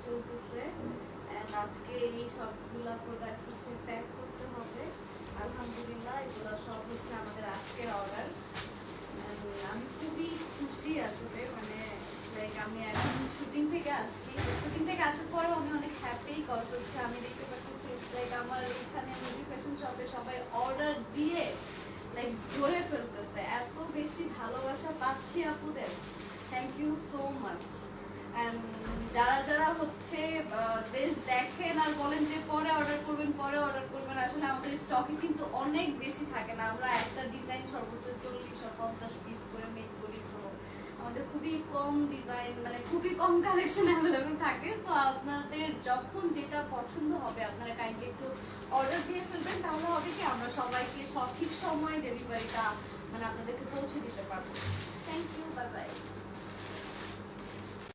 চলতেছে। এন্ড আজকে এই সবগুলা প্রোডাক্ট হচ্ছে প্যাক করতে হবে। আলহামদুলিল্লাহ এগুলো সব হচ্ছে আমাদের আজকের অর্ডার। আমি খুবই খুশি আসলে, মানে লাইক আমি এখন শুটিং থেকে আসছি, শুটিং থেকে আসার পরেও আমি অনেক হ্যাপি। কজ হচ্ছে আমি দেখতে পাচ্ছি লাইক আমার এখানে মুভি ফ্যাশন শপে সবাই অর্ডার দিয়ে লাইক ধরে ফেলতেছে। এত বেশি ভালোবাসা পাচ্ছি আপুদের, thank you so much. And যারা যারা হচ্ছে ড্রেস দেখেন আর বলেন যে পরে অর্ডার করবেন পরে অর্ডার করবেন, আসলে আমাদের স্টকে কিন্তু অনেক বেশি থাকে না। আমরা একটা ডিজাইন সর্বোচ্চ 40-50 পিস করে মেক করি। সো আমাদের খুবই কম ডিজাইন, মানে খুবই কম কালেকশন অ্যাভেলেবেল থাকে। সো আপনাদের যখন যেটা পছন্দ হবে আপনারা কাইন্ডলি একটু অর্ডার দিয়ে ফেলবেন, তাহলে হবে কি আমরা সবাইকে সঠিক সময়ে ডেলিভারিটা মানে আপনাদেরকে পৌঁছে দিতে পারবো।